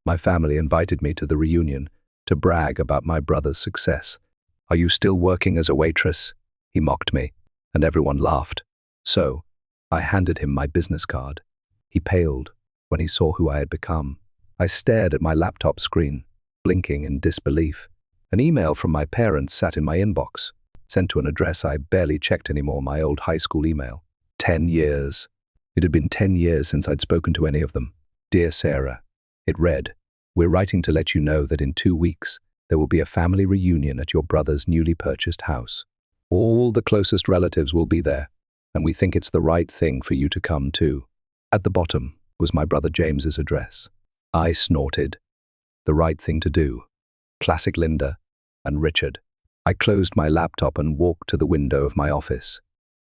My family invited me to the reunion to brag about my brother's success. "Are you still working as a waitress?" He mocked me, and everyone laughed. So, I handed him my business card. He paled when he saw who I had become. I stared at my laptop screen, blinking in disbelief. An email from my parents sat in my inbox, sent to an address I barely checked anymore, my old high school email. 10 years. It had been 10 years since I'd spoken to any of them. "Dear Sarah," it read, "we're writing to let you know that in 2 weeks, there will be a family reunion at your brother's newly purchased house. All the closest relatives will be there, and we think it's the right thing for you to come too." At the bottom was my brother James's address. I snorted. The right thing to do. Classic Linda and Richard. I closed my laptop and walked to the window of my office,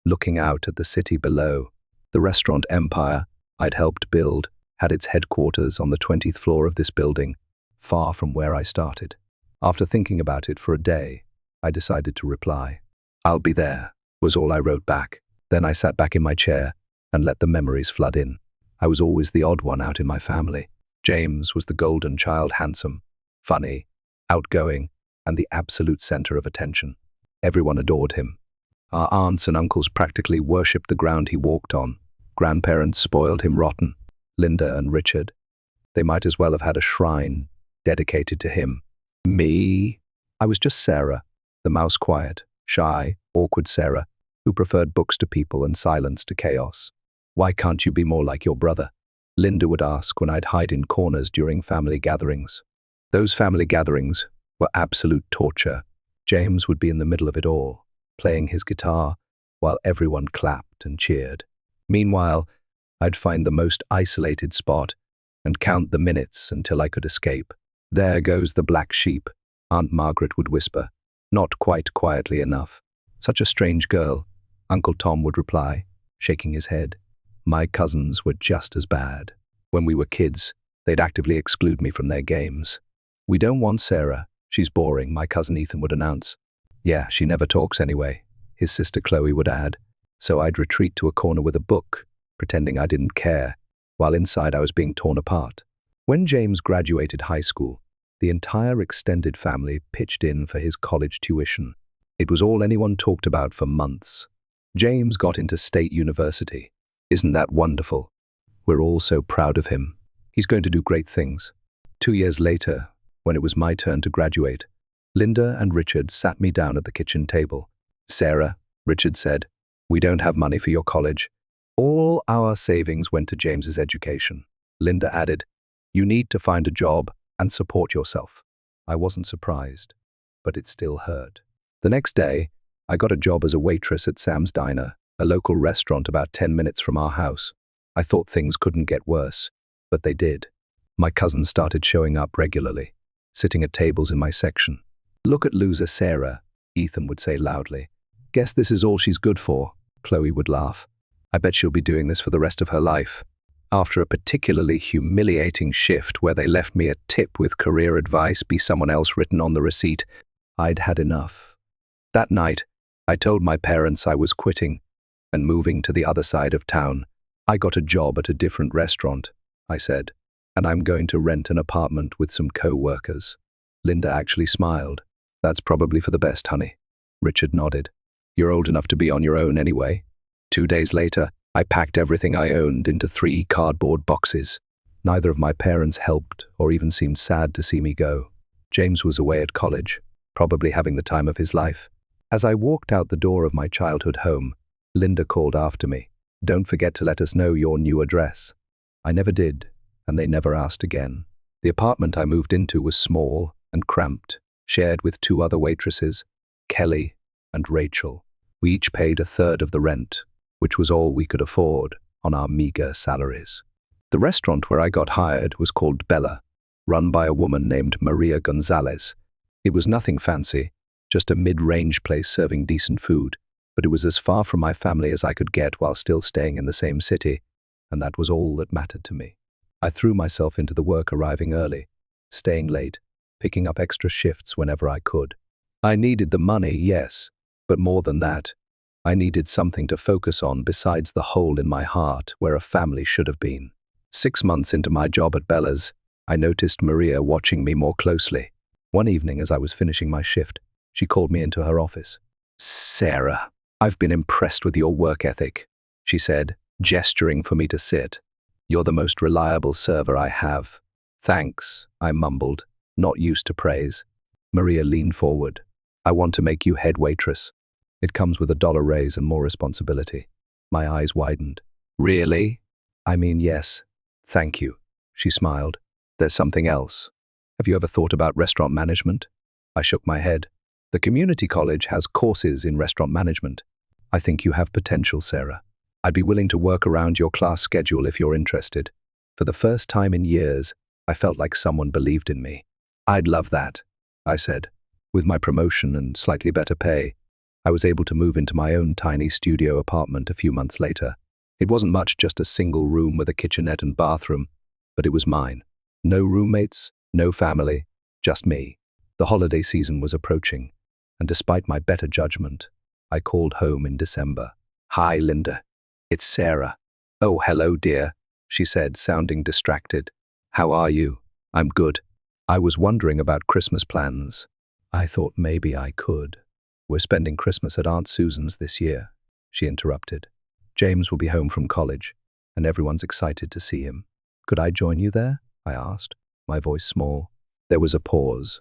looking out at the city below. The restaurant empire I'd helped build had its headquarters on the 20th floor of this building, far from where I started. After thinking about it for a day, I decided to reply. "I'll be there," was all I wrote back. Then I sat back in my chair and let the memories flood in. I was always the odd one out in my family. James was the golden child, handsome, funny, outgoing, and the absolute center of attention. Everyone adored him. Our aunts and uncles practically worshipped the ground he walked on. Grandparents spoiled him rotten. Linda and Richard, they might as well have had a shrine dedicated to him. Me? I was just Sarah, the mouse-quiet, shy, awkward Sarah, who preferred books to people and silence to chaos. "Why can't you be more like your brother?" Linda would ask when I'd hide in corners during family gatherings. Those family gatherings were absolute torture. James would be in the middle of it all, playing his guitar, while everyone clapped and cheered. Meanwhile, I'd find the most isolated spot and count the minutes until I could escape. "There goes the black sheep," Aunt Margaret would whisper, not quite quietly enough. "Such a strange girl," Uncle Tom would reply, shaking his head. My cousins were just as bad. When we were kids, they'd actively exclude me from their games. "We don't want Sarah. She's boring," my cousin Ethan would announce. "Yeah, she never talks anyway," his sister Chloe would add. So I'd retreat to a corner with a book, pretending I didn't care, while inside I was being torn apart. When James graduated high school, the entire extended family pitched in for his college tuition. It was all anyone talked about for months. James got into State University. Isn't that wonderful? We're all so proud of him. He's going to do great things. 2 years later, when it was my turn to graduate, Linda and Richard sat me down at the kitchen table. "Sarah," Richard said, "we don't have money for your college. All our savings went to James's education." Linda added, "You need to find a job and support yourself." I wasn't surprised, but it still hurt. The next day, I got a job as a waitress at Sam's Diner, a local restaurant about 10 minutes from our house. I thought things couldn't get worse, but they did. My cousins started showing up regularly, sitting at tables in my section. "Look at loser Sarah," Ethan would say loudly. "Guess this is all she's good for," Chloe would laugh. "I bet she'll be doing this for the rest of her life." After a particularly humiliating shift where they left me a tip with career advice be someone else written on the receipt, I'd had enough. That night, I told my parents I was quitting and moving to the other side of town. "I got a job at a different restaurant," I said, "and I'm going to rent an apartment with some co-workers." Linda actually smiled. "That's probably for the best, honey." Richard nodded. "You're old enough to be on your own anyway." 2 days later, I packed everything I owned into 3 cardboard boxes. Neither of my parents helped or even seemed sad to see me go. James was away at college, probably having the time of his life. As I walked out the door of my childhood home, Linda called after me, "Don't forget to let us know your new address." I never did, and they never asked again. The apartment I moved into was small and cramped, shared with 2 other waitresses, Kelly and Rachel. We each paid 1/3 of the rent, which was all we could afford on our meager salaries. The restaurant where I got hired was called Bella, run by a woman named Maria Gonzalez. It was nothing fancy, just a mid-range place serving decent food, but it was as far from my family as I could get while still staying in the same city, and that was all that mattered to me. I threw myself into the work, arriving early, staying late, picking up extra shifts whenever I could. I needed the money, yes, but more than that, I needed something to focus on besides the hole in my heart where a family should have been. 6 months into my job at Bella's, I noticed Maria watching me more closely. One evening as I was finishing my shift, she called me into her office. "Sarah, I've been impressed with your work ethic," she said, gesturing for me to sit. "You're the most reliable server I have." "Thanks," I mumbled, not used to praise. Maria leaned forward. "I want to make you head waitress. It comes with $1 raise and more responsibility." My eyes widened. "Really?" "I mean, yes. Thank you," she smiled. "There's something else. Have you ever thought about restaurant management?" I shook my head. "The community college has courses in restaurant management. I think you have potential, Sarah. I'd be willing to work around your class schedule if you're interested." For the first time in years, I felt like someone believed in me. "I'd love that," I said. With my promotion and slightly better pay, I was able to move into my own tiny studio apartment a few months later. It wasn't much, just a single room with a kitchenette and bathroom, but it was mine. No roommates, no family, just me. The holiday season was approaching, and despite my better judgment, I called home in December. "Hi, Linda. It's Sarah." "Oh, hello, dear," she said, sounding distracted. "How are you?" "I'm good. I was wondering about Christmas plans. I thought maybe I could." "We're spending Christmas at Aunt Susan's this year," she interrupted. "James will be home from college, and everyone's excited to see him." "Could I join you there?" I asked, my voice small. There was a pause.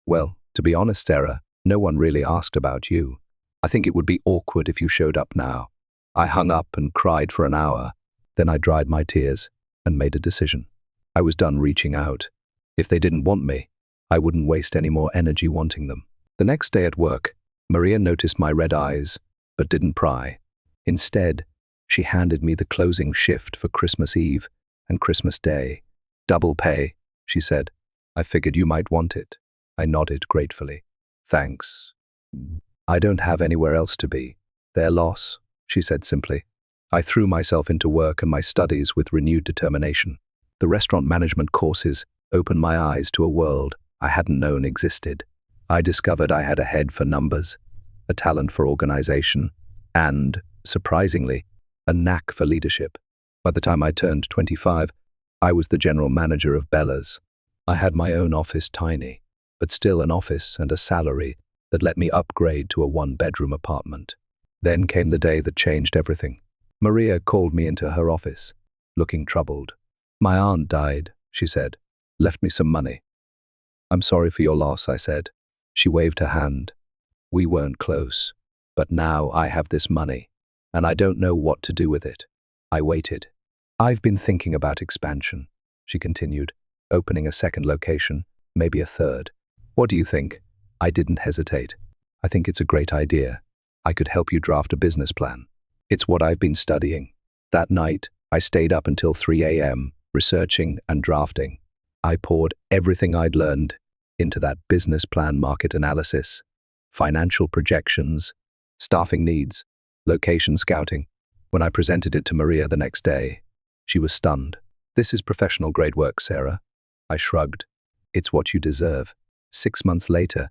"Well, to be honest, Sarah, no one really asked about you. I think it would be awkward if you showed up now." I hung up and cried for an hour. Then I dried my tears and made a decision. I was done reaching out. If they didn't want me, I wouldn't waste any more energy wanting them. The next day at work, Maria noticed my red eyes, but didn't pry. Instead, she handed me the closing shift for Christmas Eve and Christmas Day. "Double pay," she said. "I figured you might want it." I nodded gratefully. "Thanks. I don't have anywhere else to be." "Their loss," she said simply. I threw myself into work and my studies with renewed determination. The restaurant management courses opened my eyes to a world I hadn't known existed. I discovered I had a head for numbers, a talent for organization, and, surprisingly, a knack for leadership. By the time I turned 25, I was the general manager of Bella's. I had my own office, tiny, but still an office and a salary that let me upgrade to a one-bedroom apartment. Then came the day that changed everything. Maria called me into her office, looking troubled. "My aunt died," she said. "Left me some money." "I'm sorry for your loss," I said. She waved her hand. "We weren't close, but now I have this money, and I don't know what to do with it." I waited. "I've been thinking about expansion," she continued, "opening a second location, maybe a third. What do you think?" I didn't hesitate. "I think it's a great idea. I could help you draft a business plan. It's what I've been studying." That night, I stayed up until 3 a.m., researching and drafting. I poured everything I'd learned into that business plan: market analysis, financial projections, staffing needs, location scouting. When I presented it to Maria the next day, she was stunned. "This is professional-grade work, Sarah." I shrugged. "It's what you deserve." 6 months later,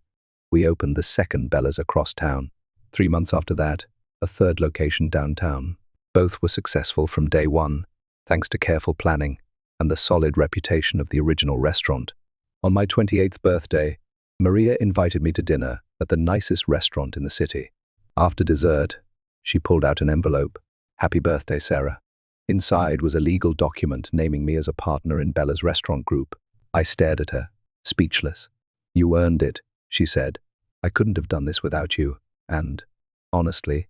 we opened the second Bella's across town. 3 months after that, a third location downtown. Both were successful from day one, thanks to careful planning and the solid reputation of the original restaurant. On my 28th birthday, Maria invited me to dinner at the nicest restaurant in the city. After dessert, she pulled out an envelope. "Happy birthday, Sarah." Inside was a legal document naming me as a partner in Bella's restaurant group. I stared at her, speechless. "You earned it," she said. "I couldn't have done this without you, and, honestly,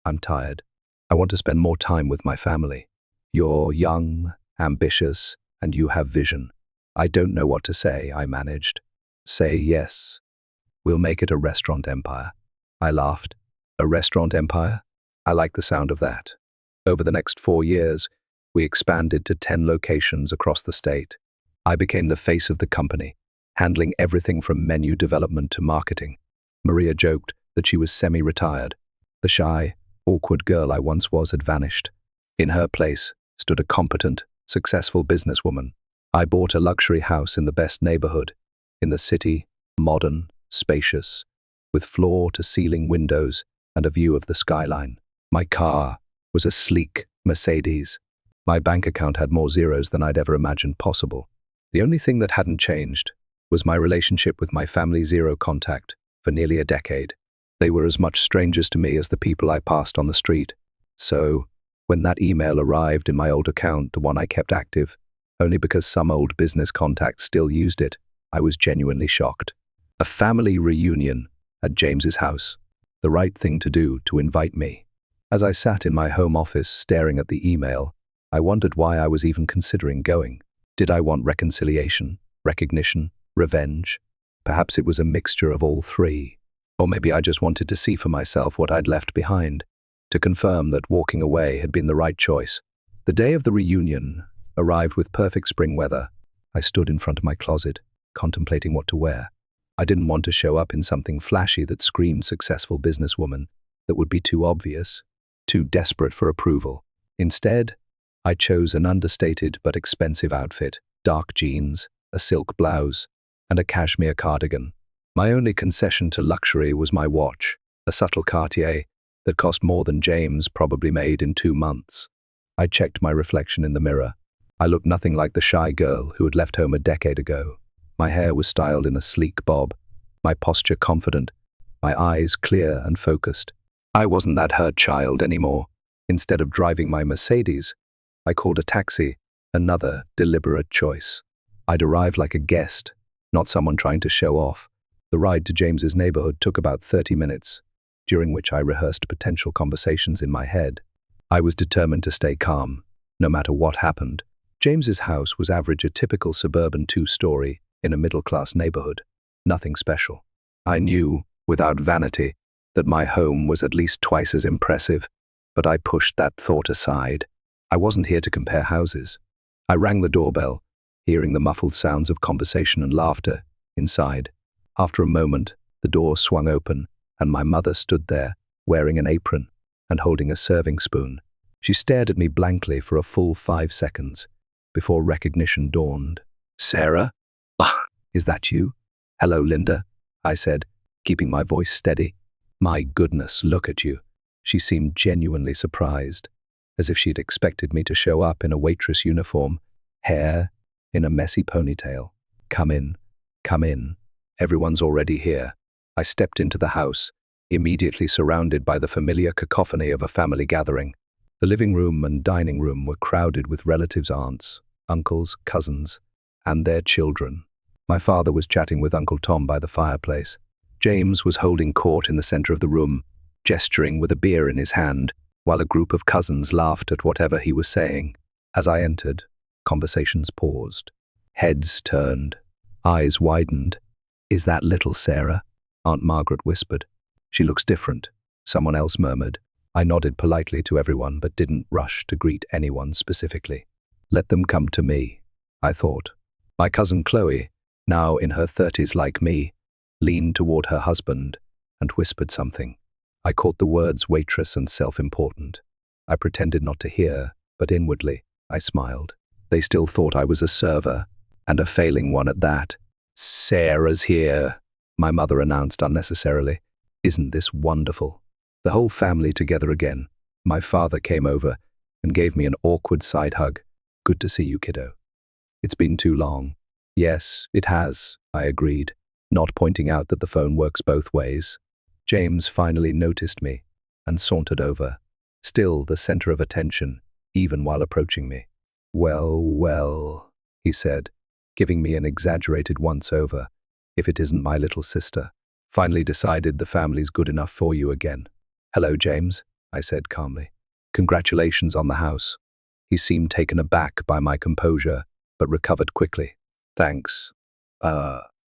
I'm tired. I want to spend more time with my family. You're young, ambitious, and you have vision." "I don't know what to say," I managed. "Say yes. We'll make it a restaurant empire." I laughed. "A restaurant empire? I like the sound of that." Over the next 4 years, we expanded to 10 locations across the state. I became the face of the company, handling everything from menu development to marketing. Maria joked that she was semi-retired. The shy, awkward girl I once was had vanished. In her place stood a competent, successful businesswoman. I bought a luxury house in the best neighborhood, in the city, modern, spacious, with floor-to-ceiling windows and a view of the skyline. My car was a sleek Mercedes. My bank account had more zeros than I'd ever imagined possible. The only thing that hadn't changed was my relationship with my family zero contact for nearly a decade. They were as much strangers to me as the people I passed on the street. So, when that email arrived in my old account, the one I kept active, only because some old business contact still used it, I was genuinely shocked. A family reunion at James's house. The right thing to do to invite me. As I sat in my home office staring at the email, I wondered why I was even considering going. Did I want reconciliation, recognition, revenge? Perhaps it was a mixture of all three. Or maybe I just wanted to see for myself what I'd left behind, to confirm that walking away had been the right choice. The day of the reunion arrived with perfect spring weather. I stood in front of my closet, contemplating what to wear. I didn't want to show up in something flashy that screamed successful businesswoman, that would be too obvious, too desperate for approval. Instead, I chose an understated but expensive outfit, dark jeans, a silk blouse, and a cashmere cardigan. My only concession to luxury was my watch, a subtle Cartier that cost more than James probably made in 2 months. I checked my reflection in the mirror. I looked nothing like the shy girl who had left home a decade ago. My hair was styled in a sleek bob, my posture confident, my eyes clear and focused. I wasn't that hurt child anymore. Instead of driving my Mercedes, I called a taxi, another deliberate choice. I'd arrived like a guest, not someone trying to show off. The ride to James's neighborhood took about 30 minutes, during which I rehearsed potential conversations in my head. I was determined to stay calm, no matter what happened. James's house was average, a typical suburban 2-story in a middle-class neighborhood. Nothing special. I knew, without vanity, that my home was at least twice as impressive, but I pushed that thought aside. I wasn't here to compare houses. I rang the doorbell, hearing the muffled sounds of conversation and laughter inside. After a moment, the door swung open, and my mother stood there, wearing an apron and holding a serving spoon. She stared at me blankly for a full 5 seconds, before recognition dawned. "Sarah? Is that you?" "Hello, Linda," I said, keeping my voice steady. "My goodness, look at you." She seemed genuinely surprised, as if she'd expected me to show up in a waitress uniform, hair in a messy ponytail. Come in. Everyone's already here." I stepped into the house, immediately surrounded by the familiar cacophony of a family gathering. The living room and dining room were crowded with relatives, aunts, uncles, cousins, and their children. My father was chatting with Uncle Tom by the fireplace. James was holding court in the center of the room, gesturing with a beer in his hand, while a group of cousins laughed at whatever he was saying. As I entered, conversations paused. Heads turned, eyes widened. "Is that little Sarah?" Aunt Margaret whispered. "She looks different," someone else murmured. I nodded politely to everyone, but didn't rush to greet anyone specifically. Let them come to me, I thought. My cousin Chloe, now in her 30s like me, leaned toward her husband and whispered something. I caught the words waitress and self-important. I pretended not to hear, but inwardly, I smiled. They still thought I was a server, and a failing one at that. "Sarah's here," my mother announced unnecessarily. "Isn't this wonderful?" The whole family together again. My father came over and gave me an awkward side hug. "Good to see you, kiddo. It's been too long." "Yes, it has," I agreed, not pointing out that the phone works both ways. James finally noticed me and sauntered over, still the center of attention, even while approaching me. Well, he said, giving me an exaggerated once-over. "If it isn't my little sister. Finally decided the family's good enough for you again." "Hello, James," I said calmly. "Congratulations on the house." He seemed taken aback by my composure, but recovered quickly. "Thanks.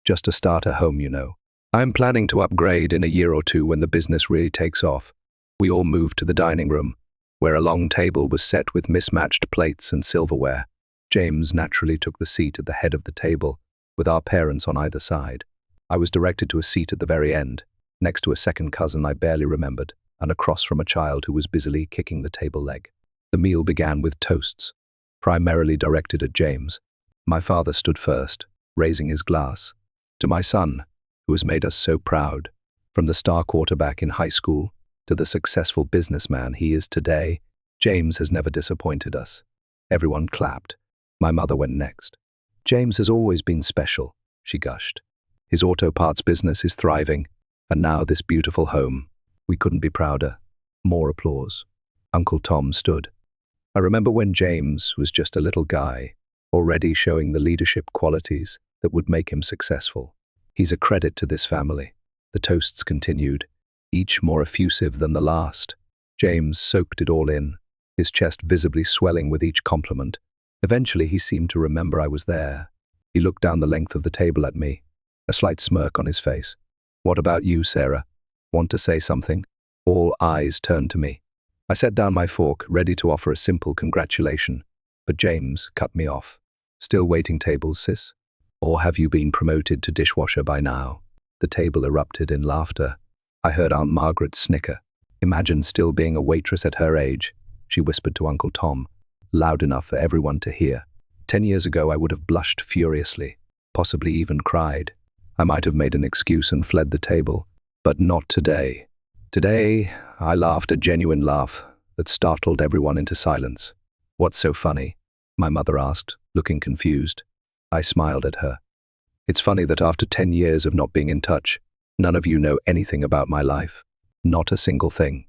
Just a starter home, you know. I'm planning to upgrade in a year or two when the business really takes off." We all moved to the dining room, where a long table was set with mismatched plates and silverware. James naturally took the seat at the head of the table, with our parents on either side. I was directed to a seat at the very end, next to a second cousin I barely remembered, and across from a child who was busily kicking the table leg. The meal began with toasts, primarily directed at James. My father stood first, raising his glass. "To my son, who has made us so proud. From the star quarterback in high school to the successful businessman he is today, James has never disappointed us." Everyone clapped. My mother went next. James has always been special, she gushed. His auto parts business is thriving, and now this beautiful home. We couldn't be prouder. More applause. Uncle Tom stood. I remember when James was just a little guy, already showing the leadership qualities that would make him successful. He's a credit to this family. The toasts continued, each more effusive than the last. James soaked it all in, his chest visibly swelling with each compliment. Eventually, he seemed to remember I was there. He looked down the length of the table at me, a slight smirk on his face. "What about you, Sarah? Want to say something?" All eyes turned to me. I set down my fork, ready to offer a simple congratulation, but James cut me off. "Still waiting tables, sis? Or have you been promoted to dishwasher by now?" The table erupted in laughter. I heard Aunt Margaret snicker. "Imagine still being a waitress at her age," she whispered to Uncle Tom, loud enough for everyone to hear. 10 years ago, I would have blushed furiously, possibly even cried. I might have made an excuse and fled the table, but not today. Today, I laughed a genuine laugh that startled everyone into silence. "What's so funny?" my mother asked, looking confused. I smiled at her. "It's funny that after 10 years of not being in touch, none of you know anything about my life. Not a single thing.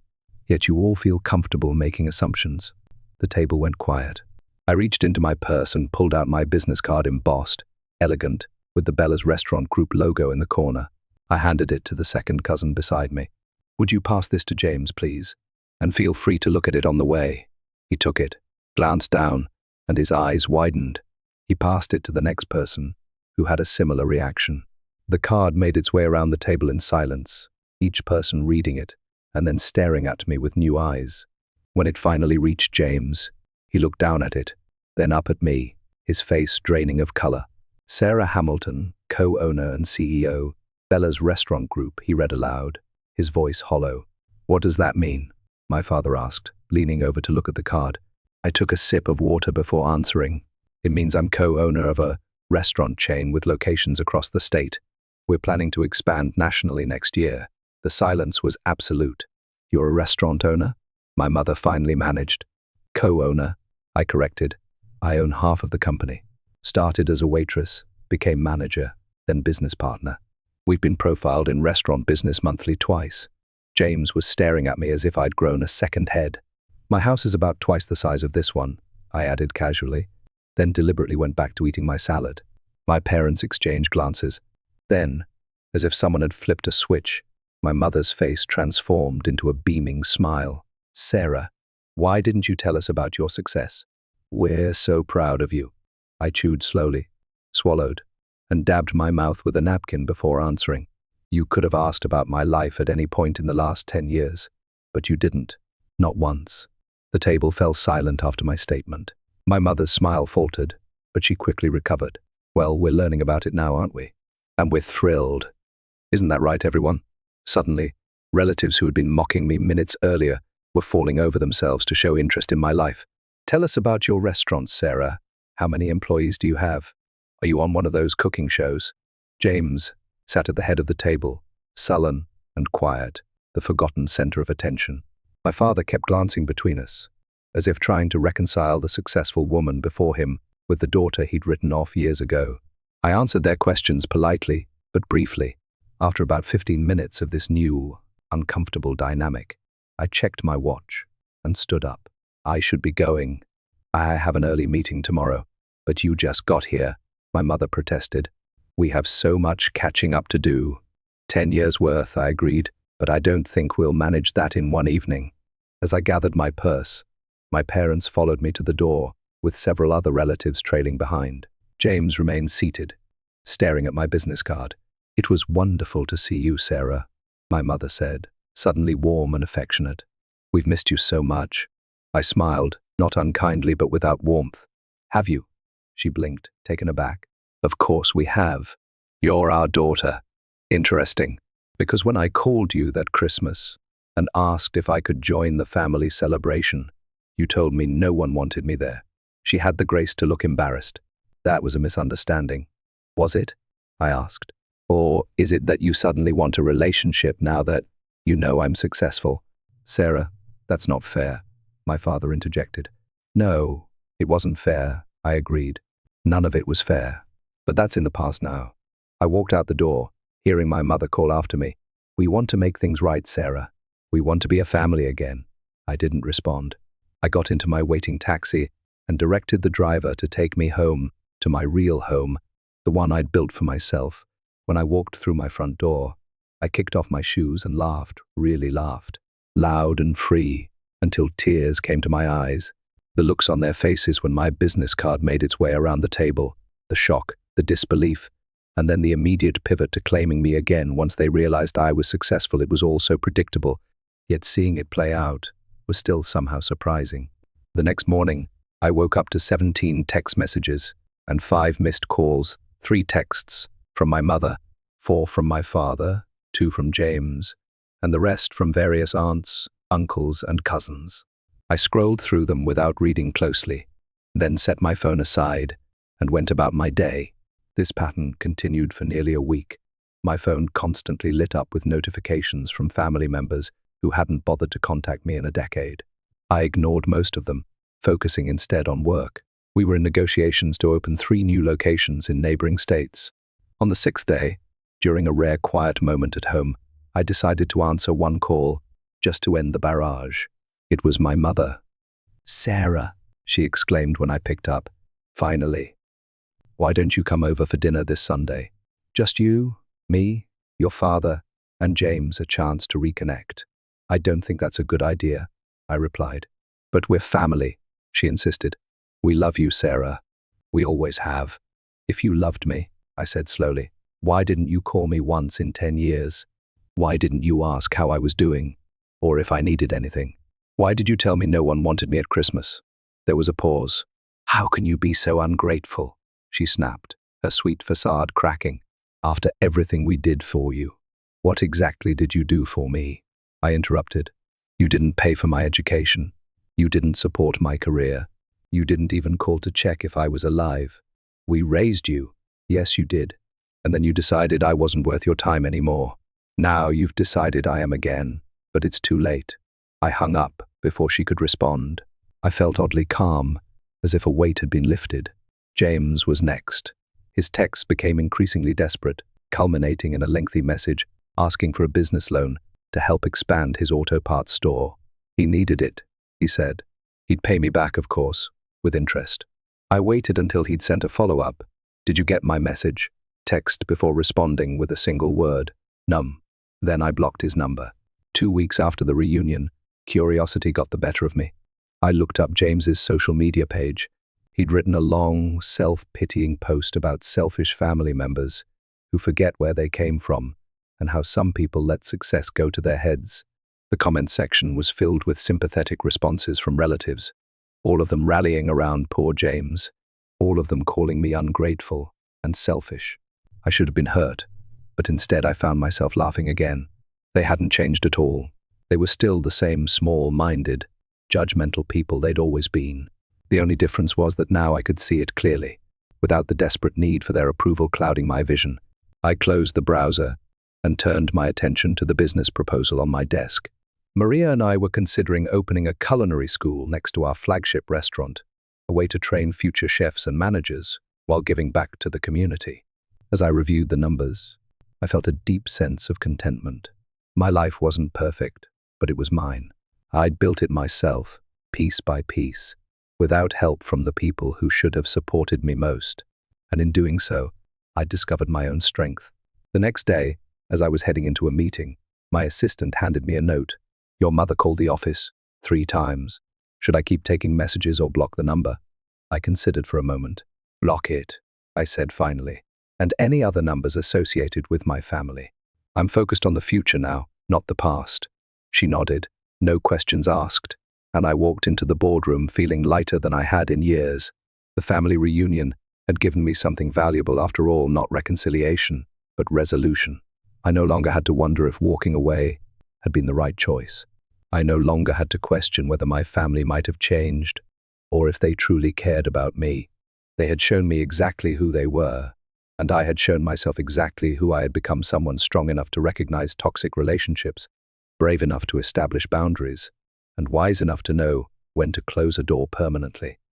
Yet you all feel comfortable making assumptions." The table went quiet. I reached into my purse and pulled out my business card embossed, elegant, with the Bella's Restaurant Group logo in the corner. I handed it to the second cousin beside me. "Would you pass this to James, please? And feel free to look at it on the way." He took it, glanced down, and his eyes widened. He passed it to the next person, who had a similar reaction. The card made its way around the table in silence, each person reading it, and then staring at me with new eyes. When it finally reached James, he looked down at it, then up at me, his face draining of color. "Sarah Hamilton, co-owner and CEO, Bella's Restaurant Group," he read aloud, his voice hollow. "What does that mean?" my father asked, leaning over to look at the card. I took a sip of water before answering. "It means I'm co-owner of a restaurant chain with locations across the state. We're planning to expand nationally next year." The silence was absolute. "You're a restaurant owner?" my mother finally managed. "Co-owner," I corrected. "I own half of the company. Started as a waitress, became manager, then business partner. We've been profiled in Restaurant Business Monthly twice." James was staring at me as if I'd grown a second head. "My house is about twice the size of this one," I added casually, then deliberately went back to eating my salad. My parents exchanged glances. Then, as if someone had flipped a switch, my mother's face transformed into a beaming smile. "Sarah, why didn't you tell us about your success?" "We're so proud of you." I chewed slowly, swallowed, and dabbed my mouth with a napkin before answering. "You could have asked about my life at any point in the last 10 years, but you didn't. Not once." The table fell silent after my statement. My mother's smile faltered, but she quickly recovered. "Well, we're learning about it now, aren't we? And we're thrilled. Isn't that right, everyone?" Suddenly, relatives who had been mocking me minutes earlier were falling over themselves to show interest in my life. "Tell us about your restaurant, Sarah. How many employees do you have? Are you on one of those cooking shows?" James sat at the head of the table, sullen and quiet, the forgotten center of attention. My father kept glancing between us, as if trying to reconcile the successful woman before him with the daughter he'd written off years ago. I answered their questions politely, but briefly. After about 15 minutes of this new, uncomfortable dynamic, I checked my watch and stood up. "I should be going. I have an early meeting tomorrow." "But you just got here," my mother protested. "We have so much catching up to do." 10 years worth, I agreed, "but I don't think we'll manage that in one evening." As I gathered my purse, my parents followed me to the door, with several other relatives trailing behind. James remained seated, staring at my business card. "It was wonderful to see you, Sarah," my mother said, suddenly warm and affectionate. "We've missed you so much." I smiled, not unkindly but without warmth. "Have you?" She blinked, taken aback. "Of course we have. You're our daughter." "Interesting, because when I called you that Christmas and asked if I could join the family celebration, you told me no one wanted me there." She had the grace to look embarrassed. "That was a misunderstanding." "Was it?" I asked. "Or is it that you suddenly want a relationship now that you know I'm successful?" "Sarah, that's not fair," my father interjected. "No, it wasn't fair," I agreed. "None of it was fair. But that's in the past now. I walked out the door, hearing my mother call after me. "We want to make things right, Sarah. We want to be a family again." I didn't respond. I got into my waiting taxi and directed the driver to take me home, to my real home, the one I'd built for myself. When I walked through my front door, I kicked off my shoes and laughed, really laughed, loud and free, until tears came to my eyes. The looks on their faces when my business card made its way around the table, the shock, the disbelief, and then the immediate pivot to claiming me again once they realized I was successful. It was all so predictable, yet seeing it play out was still somehow surprising. The next morning, I woke up to 17 text messages and 5 missed calls, 3 texts from my mother, 4 from my father, 2 from James, and the rest from various aunts, uncles, and cousins. I scrolled through them without reading closely, then set my phone aside and went about my day. This pattern continued for nearly a week. My phone constantly lit up with notifications from family members who hadn't bothered to contact me in a decade. I ignored most of them, focusing instead on work. We were in negotiations to open 3 new locations in neighboring states. On the 6th day, during a rare quiet moment at home, I decided to answer one call, just to end the barrage. It was my mother. "Sarah," she exclaimed when I picked up. "Finally. Why don't you come over for dinner this Sunday? Just you, me, your father, and James, a chance to reconnect." "I don't think that's a good idea," I replied. "But we're family," she insisted. "We love you, Sarah. We always have." "If you loved me," I said slowly, "why didn't you call me once in 10 years? Why didn't you ask how I was doing, or if I needed anything? Why did you tell me no one wanted me at Christmas?" There was a pause. "How can you be so ungrateful?" she snapped, her sweet facade cracking. "After everything we did for you. What exactly did you do for me?" I interrupted. "You didn't pay for my education. You didn't support my career. You didn't even call to check if I was alive. We raised you. Yes, you did. And then you decided I wasn't worth your time anymore. Now you've decided I am again, but it's too late." I hung up before she could respond. I felt oddly calm, as if a weight had been lifted. James was next. His texts became increasingly desperate, culminating in a lengthy message asking for a business loan to help expand his auto parts store. He needed it, he said. He'd pay me back, of course, with interest. I waited until he'd sent a follow-up. "Did you get my message?" Text before responding with a single word. "Num." Then I blocked his number. 2 weeks after the reunion, curiosity got the better of me. I looked up James's social media page. He'd written a long, self-pitying post about selfish family members who forget where they came from and how some people let success go to their heads. The comment section was filled with sympathetic responses from relatives, all of them rallying around poor James, all of them calling me ungrateful and selfish. I should have been hurt, but instead I found myself laughing again. They hadn't changed at all. They were still the same small-minded, judgmental people they'd always been. The only difference was that now I could see it clearly, without the desperate need for their approval clouding my vision. I closed the browser and turned my attention to the business proposal on my desk. Maria and I were considering opening a culinary school next to our flagship restaurant, a way to train future chefs and managers while giving back to the community. As I reviewed the numbers, I felt a deep sense of contentment. My life wasn't perfect, but it was mine. I'd built it myself, piece by piece, without help from the people who should have supported me most. And in doing so, I'd discovered my own strength. The next day, as I was heading into a meeting, my assistant handed me a note. "Your mother called the office 3 times. Should I keep taking messages or block the number?" I considered for a moment. "Block it," I said finally, "and any other numbers associated with my family. I'm focused on the future now, not the past." She nodded, no questions asked, and I walked into the boardroom feeling lighter than I had in years. The family reunion had given me something valuable after all, not reconciliation, but resolution. I no longer had to wonder if walking away had been the right choice. I no longer had to question whether my family might have changed, or if they truly cared about me. They had shown me exactly who they were, and I had shown myself exactly who I had become: someone strong enough to recognize toxic relationships, brave enough to establish boundaries, and wise enough to know when to close a door permanently.